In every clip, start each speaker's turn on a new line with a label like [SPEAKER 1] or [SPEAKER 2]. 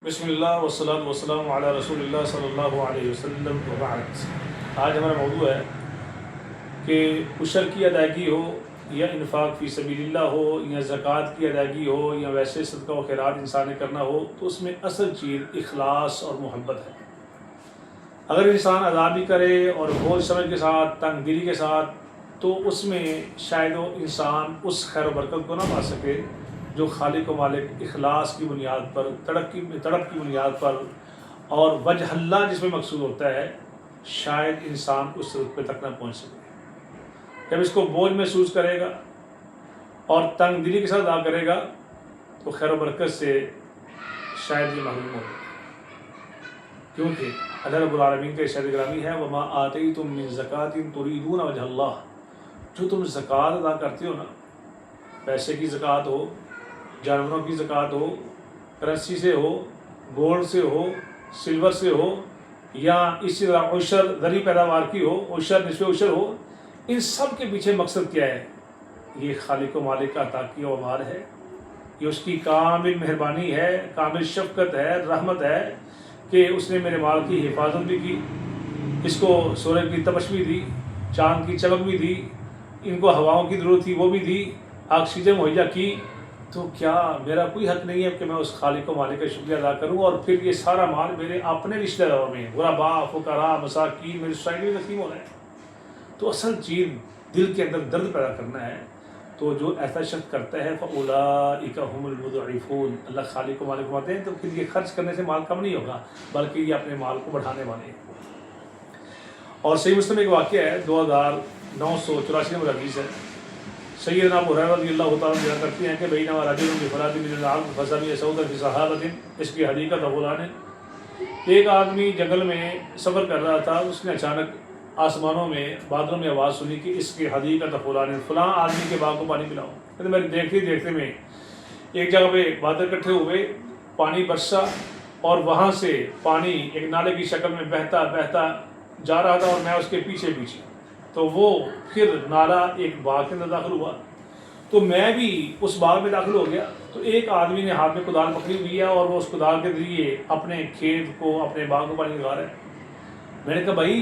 [SPEAKER 1] بسم اللہ والصلاۃ والسلام علی رسول اللہ صلی اللہ علیہ وسلم وبعد۔ آج ہمارا موضوع ہے کہ عشر کی ادائیگی ہو یا انفاق فی سبیل اللہ ہو یا زکوٰۃ کی ادائیگی ہو یا ویسے صدقہ و خیرات انسان نے کرنا ہو، تو اس میں اصل چیز اخلاص اور محبت ہے۔ اگر انسان ادا بھی کرے اور بوجھ سمجھ کے ساتھ، تنگ دلی کے ساتھ، تو اس میں شاید وہ انسان اس خیر و برکت کو نہ پا سکے جو خالق و مالک اخلاص کی بنیاد پر، تڑپ کی بنیاد پر اور وجہ اللہ جس میں مقصود ہوتا ہے، شاید انسان اس رتبے تک نہ پہنچ سکے۔ جب اس کو بوجھ محسوس کرے گا اور تنگ دلی کے ساتھ ادا کرے گا تو خیر و برکت سے شاید یہ محروم ہو جائے، کیونکہ اللہ رب العالمین کا ارشاد گرامی ہے وَمَا آتَيْتُم مِّن زَكَاةٍ تُرِيدُونَ وَجْهَ اللَّهِ۔ جو تم زکوٰۃ ادا کرتے ہو نا، پیسے کی زکوٰۃ ہو، جانوروں کی زکوٰۃ ہو، کرنسی سے ہو، گولڈ سے ہو، سلور سے ہو، یا اسی طرح عشر زرعی پیداوار کی ہو، عشر نصف عشر ہو، ان سب کے پیچھے مقصد کیا ہے؟ یہ خالق و مالک کا عطا کیا و مال ہے، یہ اس کی کامل مہربانی ہے، کامل شفقت ہے، رحمت ہے کہ اس نے میرے مال کی حفاظت بھی کی، اس کو سورج کی تپش بھی دی، چاند کی چمک بھی دی، ان کو ہواؤں کی ضرورت تھی وہ بھی دی، آکسیجن مہیا کی۔ تو کیا میرا کوئی حق نہیں ہے کہ میں اس خالق و مالک کا شکریہ ادا کروں اور پھر یہ سارا مال میرے اپنے رشتہ داروں میں، غرباء، فقراء، مساکین، میری سوسائٹی میں تقسیم ہو رہا ہے؟ تو اصل چیز دل کے اندر درد پیدا کرنا ہے۔ تو جو ایسا شخص کرتا ہے فَأُولَٰئِكَ هُمُ الْمُضْعِفُونَ، اللہ خالق و مالک فرماتے ہیں، تو پھر یہ خرچ کرنے سے مال کم نہیں ہوگا بلکہ یہ اپنے مال کو بڑھانے والے ہیں۔ اور صحیح مسلم ایک واقعہ ہے، 2984 نمبر حدیث ہے، سیدنا ابو ہریرہ رضی اللہ تعالیٰ بیان کرتے ہیں کہ بینما رجل بفراد من الارض فسمع صوتا في صحابۃ اس کی حدیقۃ فلان، ایک آدمی جنگل میں سفر کر رہا تھا، اس نے اچانک آسمانوں میں، بادلوں میں آواز سنی کہ اس کی حدیقۃ فلان، فلاں آدمی کے باغ کو پانی پلاؤ۔ کہتے میں دیکھتے میں ایک جگہ پہ بادل اکٹھے ہوئے، پانی برسا اور وہاں سے پانی ایک نالے کی شکل میں بہتا جا رہا تھا اور میں اس کے پیچھے تو وہ پھر نالہ ایک باغ کے اندر داخل ہوا، تو میں بھی اس باغ میں داخل ہو گیا۔ تو ایک آدمی نے ہاتھ میں کدال پکڑی ہوئی ہے اور وہ اس کدال کے ذریعے اپنے کھیت کو، اپنے باغ کو پانی لگا رہا ہے۔ میں نے کہا بھائی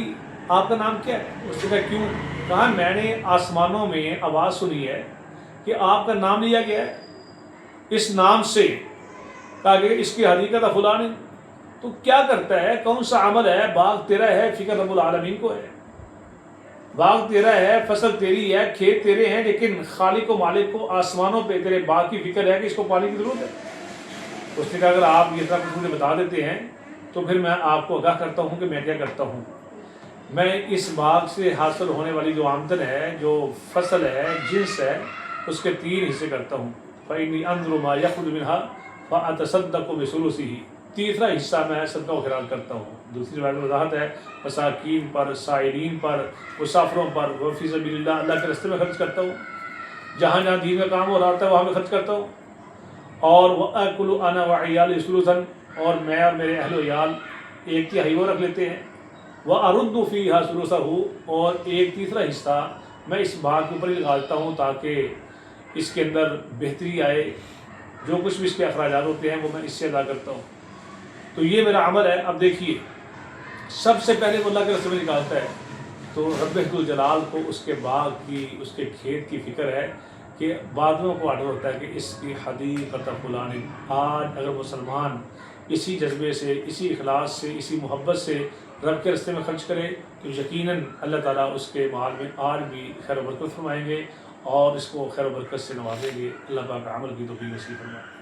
[SPEAKER 1] آپ کا نام کیا ہے؟ اس نے کہا کیوں؟ کہا میں نے آسمانوں میں آواز سنی ہے کہ آپ کا نام لیا گیا ہے اس نام سے، کہا کہ اس کی حدیقت فلان۔ تو کیا کرتا ہے؟ کون سا عمل ہے؟ باغ تیرا ہے، فکر رب العالمین کو ہے، باغ تیرا ہے، فصل تیری ہے، کھیت تیرے ہیں، لیکن خالق و مالک کو آسمانوں پہ تیرے باغ کی فکر ہے کہ اس کو پانی کی ضرورت ہے۔ اس نے کہا اگر آپ یہ اتنا کچھ مجھے بتا دیتے ہیں تو پھر میں آپ کو آگاہ کرتا ہوں کہ میں کیا کرتا ہوں۔ میں اس باغ سے حاصل ہونے والی جو آمدن ہے، جو فصل ہے، جنس ہے، اس کے 3 حصے کرتا ہوں۔ فَإِنِّي أَنظُرُ مَا يَخْرُجُ مِنْهَا فَأَتَصَدَّقُ بِثُلُثِهِ، تیسرا حصہ میں صدقہ و خیرات کرتا ہوں۔ دوسری روایت میں وضاحت ہے مساکین پر، سائلین پر، مسافروں پر، فی سبیل اللہ، اللہ کے راستے میں خرچ کرتا ہوں، جہاں جہاں دین کا کام ہو رہا ہے وہاں میں خرچ کرتا ہوں۔ اور وَأَكُلُ أَنَا وَعِيَالِي ثُلُثًا، اور میں اور میرے اہل و عیال 1/3 وہ رکھ لیتے ہیں۔ وَأَرُدُّ فِيهَا ثُلُثَهُ، اور 1/3 حصہ میں اس باغ کے اوپر ہی لگا دیتا ہوں تاکہ اس کے اندر بہتری آئے، جو کچھ بھی اس کے اخراجات ہوتے ہیں وہ میں اس سے ادا کرتا ہوں۔ تو یہ میرا عمل ہے۔ اب دیکھیے سب سے پہلے وہ اللہ کے راستے میں نکالتا ہے، تو رب ذوالجلال کو اس کے باغ کی، اس کے کھیت کی فکر ہے کہ بادلوں کو آڈر ہوتا ہے کہ اس کی حدیقۃ فلان۔ آج اگر مسلمان اسی جذبے سے، اسی اخلاص سے، اسی محبت سے رب کے راستے میں خرچ کرے تو یقیناً اللہ تعالیٰ اس کے مال میں آج بھی خیر و برکت فرمائیں گے اور اس کو خیر و برکت سے نوازیں گے۔ اللہ پاک عمل کی توفیق نصیب فرمائے۔